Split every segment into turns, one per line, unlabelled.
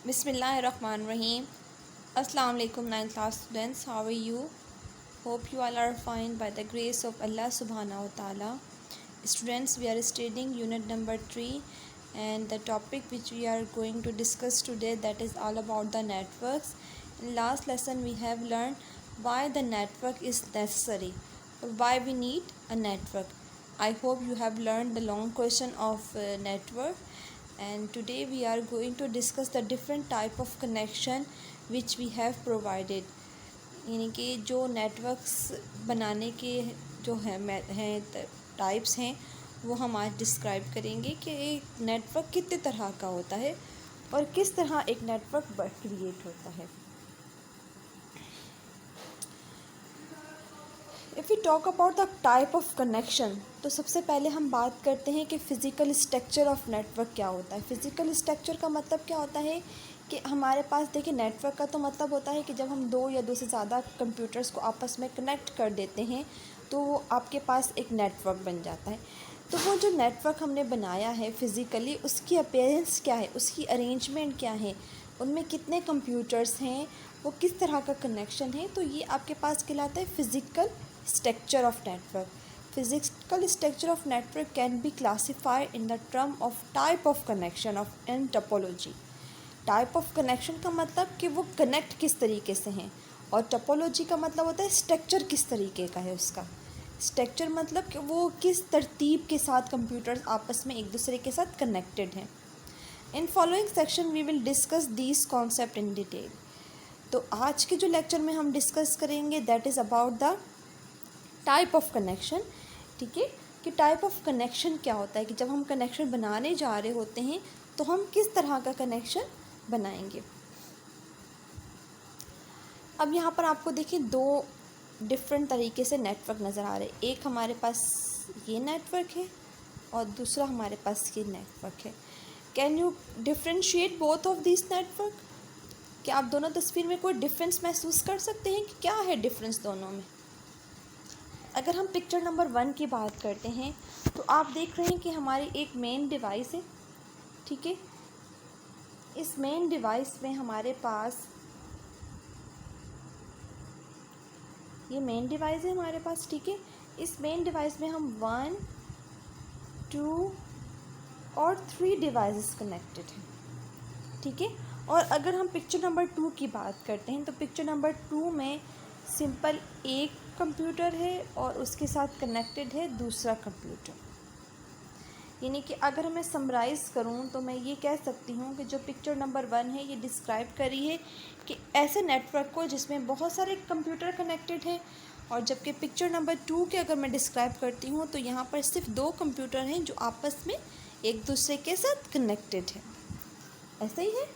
Bismillahirrahmanirrahim. Assalamu alaikum 9th class students. How are you? Hope you all are fine by the grace of Allah subhanahu wa ta'ala. Students, we are studying unit number 3 and the topic which we are going to discuss today, that is all about the networks. In last lesson we have learned why the network is necessary or why we need a network. I hope you have learned the long question of network, and today we are going to discuss the different type of connection which we have provided. यानी कि जो networks बनाने के जो हैं types हैं वो हम आज डिस्क्राइब करेंगे कि एक नेटवर्क कितने तरह का होता है और किस तरह एक नेटवर्क क्रिएट होता है. If you talk about the type of connection, तो सबसे पहले हम बात करते हैं कि फ़िज़िकल स्ट्रक्चर ऑफ नेटवर्क क्या होता है. फ़िज़िकल स्ट्रक्चर का मतलब क्या होता है कि हमारे पास देखिए, नेटवर्क का तो मतलब होता है कि जब हम दो या दो से ज़्यादा कंप्यूटर्स को आपस में कनेक्ट कर देते हैं तो वो आपके पास एक नेटवर्क बन जाता है. तो वो जो नेटवर्क हमने बनाया है फ़िज़िकली, उसकी अपीयरेंस क्या है, उसकी अरेंजमेंट क्या है, उनमें कितने कंप्यूटर्स हैं, वो किस तरह का कनेक्शन है, तो ये आपके पास कहलाता है physical structure of network. Physical structure of network can be classified in the term of type of connection of and topology. Type of connection का मतलब कि वो कनेक्ट किस तरीके से हैं, और टोपोलॉजी का मतलब होता है स्ट्रक्चर किस तरीके का है उसका. स्ट्रक्चर मतलब कि वो किस तरतीब के साथ कंप्यूटर्स आपस में एक दूसरे के साथ कनेक्टेड हैं. In following section we will discuss these concept in detail. तो आज के जो लेक्चर में हम डिस्कस करेंगे that is about the type of connection. ठीक है, कि टाइप ऑफ कनेक्शन क्या होता है, कि जब हम कनेक्शन बनाने जा रहे होते हैं तो हम किस तरह का कनेक्शन बनाएंगे. अब यहाँ पर आपको देखिए दो डिफरेंट तरीके से नेटवर्क नज़र आ रहे हैं. एक हमारे पास ये नेटवर्क है और दूसरा हमारे पास ये नेटवर्क है. Can you differentiate both of this network. क्या आप दोनों तस्वीर में कोई डिफरेंस महसूस कर सकते हैं कि क्या है डिफरेंस दोनों में. अगर हम पिक्चर नंबर 1 की बात करते हैं तो आप देख रहे हैं कि हमारी एक मेन डिवाइस है. ठीक है, इस मेन डिवाइस में हमारे पास ये मेन डिवाइस है हमारे पास. ठीक है, इस मेन डिवाइस में हम 1, 2 और 3 डिवाइसेस कनेक्टेड हैं. ठीक है, और अगर हम पिक्चर नंबर 2 की बात करते हैं तो पिक्चर नंबर 2 में सिंपल एक कंप्यूटर है और उसके साथ कनेक्टेड है दूसरा कंप्यूटर. यानी कि अगर मैं समराइज़ करूं तो मैं ये कह सकती हूं कि जो पिक्चर नंबर 1 है ये डिस्क्राइब करी है कि ऐसे नेटवर्क को जिसमें बहुत सारे कंप्यूटर कनेक्टेड हैं, और जबकि पिक्चर नंबर 2 के अगर मैं डिस्क्राइब करती हूं तो यहाँ पर सिर्फ 2 कंप्यूटर हैं जो आपस में एक दूसरे के साथ कनेक्टेड हैं. ऐसा ही है.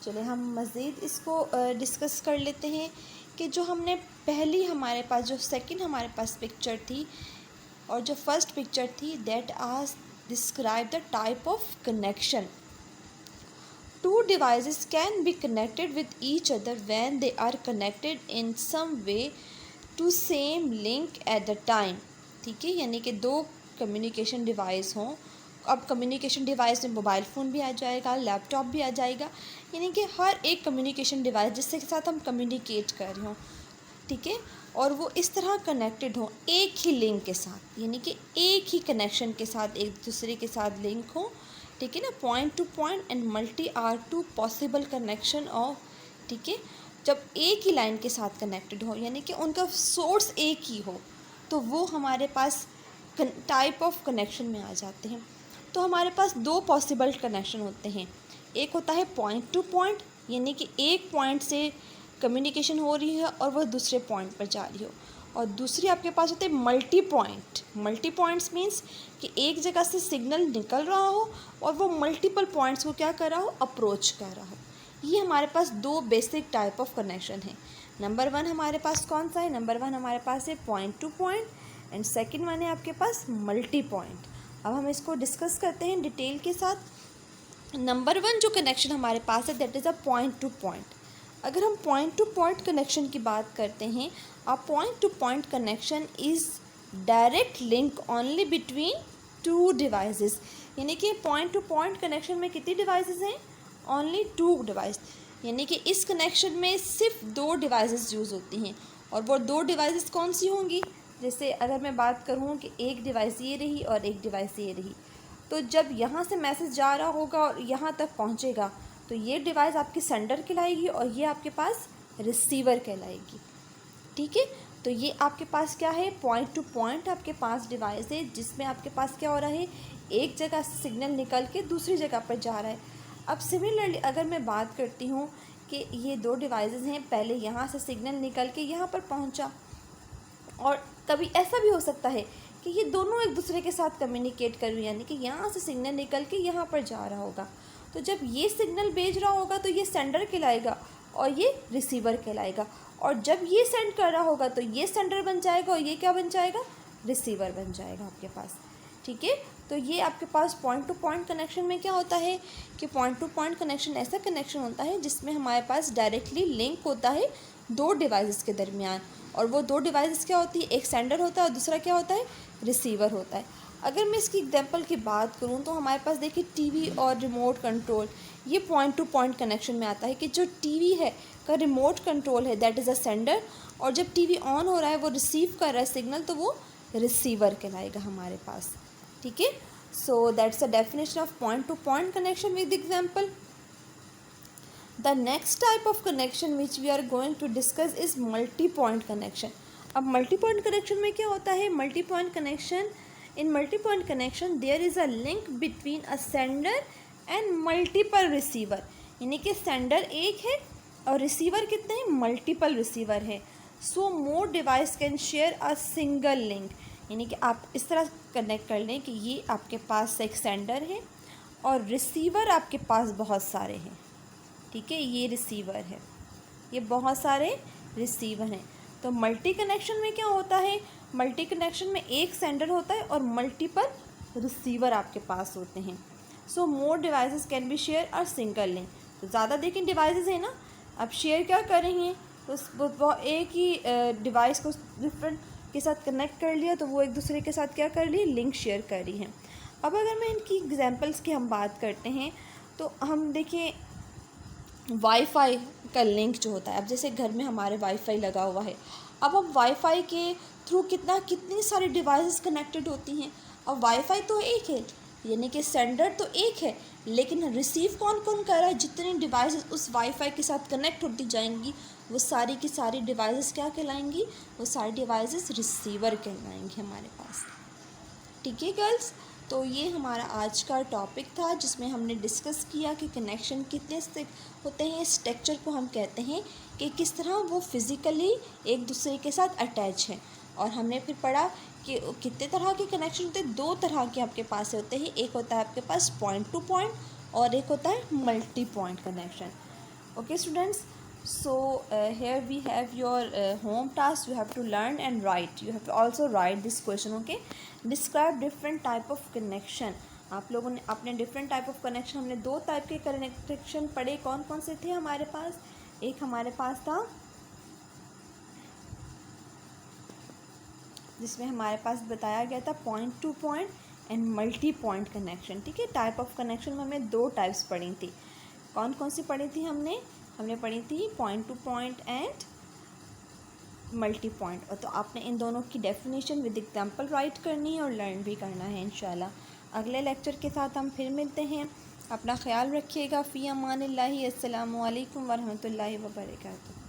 चलिए हम मज़ीद इसको डिस्कस कर लेते हैं कि जो हमने पहली हमारे पास जो सेकंड हमारे पास पिक्चर थी और जो फर्स्ट पिक्चर थी दैट आज describe the type of connection. 2 devices can be connected with each other when they are connected in some way to same link at the time. ठीक है, यानी कि 2 कम्युनिकेशन डिवाइस हों. अब कम्युनिकेशन डिवाइस में mobile phone भी आ जाएगा, laptop भी आ जाएगा, यानी कि हर एक कम्युनिकेशन डिवाइस जिसके साथ हम कम्युनिकेट कर रहे हों. ठीक है, और वो इस तरह कनेक्टेड हो एक ही लिंक के साथ, यानी कि एक ही कनेक्शन के साथ एक दूसरे के साथ लिंक हो. ठीक है ना, point to point and multi are two possible connection of. ठीक है, जब एक ही लाइन के साथ कनेक्टेड हो यानी कि उनका सोर्स एक ही हो तो वो हमारे पास टाइप ऑफ कनेक्शन में आ जाते हैं. तो हमारे पास 2 पॉसिबल कनेक्शन होते हैं. एक होता है पॉइंट टू पॉइंट, यानी कि एक पॉइंट से कम्युनिकेशन हो रही है और वह दूसरे पॉइंट पर जा रही हो, और दूसरी आपके पास होते हैं multi point. Multi points means कि एक जगह से सिग्नल निकल रहा हो और वो मल्टीपल पॉइंट्स को क्या कर रहा हो, अप्रोच कर रहा हो. ये हमारे पास 2 बेसिक टाइप ऑफ कनेक्शन है. नंबर 1 हमारे पास कौन सा है, नंबर 1 हमारे पास है point to point and second one है आपके पास मल्टी पॉइंट. अब हम इसको डिस्कस करते हैं डिटेल के साथ. नंबर 1 जो कनेक्शन हमारे पास है that is a point to point. अगर हम पॉइंट टू पॉइंट कनेक्शन की बात करते हैं, a point to point connection is direct link only between 2 devices. यानी कि पॉइंट टू पॉइंट कनेक्शन में कितनी डिवाइसेस हैं, ओनली 2 डिवाइस, यानी कि इस कनेक्शन में सिर्फ 2 डिवाइसेस यूज़ होती हैं। और वो 2 डिवाइसेस कौन सी होंगी? जैसे अगर मैं बात करूँ कि एक डिवाइस ये रही और एक डिवाइस ये रही, तो जब यहाँ से मैसेज जा रहा होगा और यहाँ तक पहुँचेगा तो ये डिवाइस आपकी सेंडर कहलाएगी और ये आपके पास रिसीवर कहलाएगी। ठीक है, तो ये आपके पास क्या है, पॉइंट टू पॉइंट आपके पास डिवाइस है जिसमें आपके पास क्या हो रहा है, एक जगह से सिग्नल निकल के दूसरी जगह पर जा रहा है। अब सिमिलरली अगर मैं बात करती हूँ कि ये 2 डिवाइसेस हैं, पहले यहाँ से सिग्नल निकल के यहाँ पर पहुँचा, और कभी ऐसा भी हो सकता है कि ये दोनों एक दूसरे के साथ कम्युनिकेट कर रही हैं, यानी कि यहाँ से सिग्नल निकल के यहाँ पर जा रहा होगा। तो जब ये सिग्नल भेज रहा होगा तो ये सेंडर कहलाएगा और ये रिसीवर कहलाएगा, और जब ये सेंड कर रहा होगा तो ये सेंडर बन जाएगा और ये क्या बन जाएगा, रिसीवर बन जाएगा आपके पास। ठीक है, तो ये आपके पास पॉइंट टू पॉइंट कनेक्शन में क्या होता है कि पॉइंट टू पॉइंट कनेक्शन ऐसा कनेक्शन होता है जिसमें हमारे पास डायरेक्टली लिंक होता है 2 डिवाइसेस के दरमियान, और वो 2 डिवाइसेस क्या होती है, एक सेंडर होता है और दूसरा क्या होता है, रिसीवर होता है। अगर मैं इसकी एग्जांपल की बात करूं तो हमारे पास देखिए टीवी और रिमोट कंट्रोल, ये पॉइंट टू पॉइंट कनेक्शन में आता है कि जो टीवी है का रिमोट कंट्रोल है दैट इज़ अ सेंडर, और जब टीवी ऑन हो रहा है वो रिसीव कर रहा है सिग्नल तो वो रिसीवर कहलाएगा हमारे पास। ठीक है, so that's the definition of point to point connection with example. The next type of connection which we are going to discuss is multi-point connection. अब multi-point connection में क्या होता है, multi-point connection, in multi-point connection there is a link between a sender and multiple receiver, यानी कि sender एक है और receiver कितने हैं, multiple receiver है। So more device can share a single link, यानी कि आप इस तरह कनेक्ट कर लें कि ये आपके पास एक सेंडर है और रिसीवर आपके पास बहुत सारे हैं। ठीक है, ये रिसीवर है, ये बहुत सारे रिसीवर हैं। तो मल्टी कनेक्शन में क्या होता है, मल्टी कनेक्शन में एक सेंडर होता है और मल्टीपल रिसीवर आपके पास होते हैं। सो मोर डिवाइसेस कैन बी शेयर और सिंगल लिंक, तो ज़्यादा देखें डिवाइसेस हैं ना, अब शेयर क्या कर रही हैं, तो वो एक ही डिवाइस को डिफरेंट के साथ कनेक्ट कर लिया तो वो एक दूसरे के साथ क्या कर रही, लिंक शेयर कर रही हैं। अब अगर मैं इनकी एग्जांपल्स की हम बात करते हैं तो हम देखिए वाईफाई का लिंक जो होता है, अब जैसे घर में हमारे वाईफाई लगा हुआ है, अब हम वाईफाई के थ्रू कितनी सारी डिवाइसेस कनेक्टेड होती हैं। अब वाईफाई तो एक है, यानी कि सेंडर तो एक है, लेकिन रिसीव कौन कौन कर रहा है, जितनी डिवाइसेस उस वाईफाई के साथ कनेक्ट होती जाएंगी वो सारी की सारी डिवाइसेस क्या कहलाएंगी, वो सारी डिवाइसेस रिसीवर कहलाएंगी हमारे पास। ठीक है गर्ल्स, तो ये हमारा आज का टॉपिक था जिसमें हमने डिस्कस किया कि कनेक्शन कितने से होते हैं, स्ट्रक्चर को हम कहते हैं कि किस तरह वो फिज़िकली एक दूसरे के साथ अटैच हैं। और हमने फिर पढ़ा कि कितने तरह के कनेक्शन होते हैं, 2 तरह के आपके पास होते हैं, एक होता है आपके पास पॉइंट टू पॉइंट और एक होता है multi point connection. Okay students, so here we have your home task, you have to learn and write, you have to also write this question. Okay, describe different type of connection. आप लोगों ने अपने different type of connection, हमने 2 type के connection पढ़े, कौन कौन से थे हमारे पास, एक हमारे पास था जिसमें हमारे पास बताया गया था point to point and multi point connection. ठीक है, टाइप ऑफ कनेक्शन में हमें 2 टाइप्स पढ़ी थी, कौन कौन सी पढ़ी थी हमने पढ़ी थी point to point and multi point. और तो आपने इन दोनों की डेफिनेशन विद एग्जांपल राइट करनी है और लर्न भी करना है इंशाल्लाह। अगले लेक्चर के साथ हम फिर मिलते हैं, अपना ख्याल रखिएगा। फ़ी अमानिल्लाहि, अस्सलामु अलैकुम वरहमतुल्लाहि वबरकातुहू।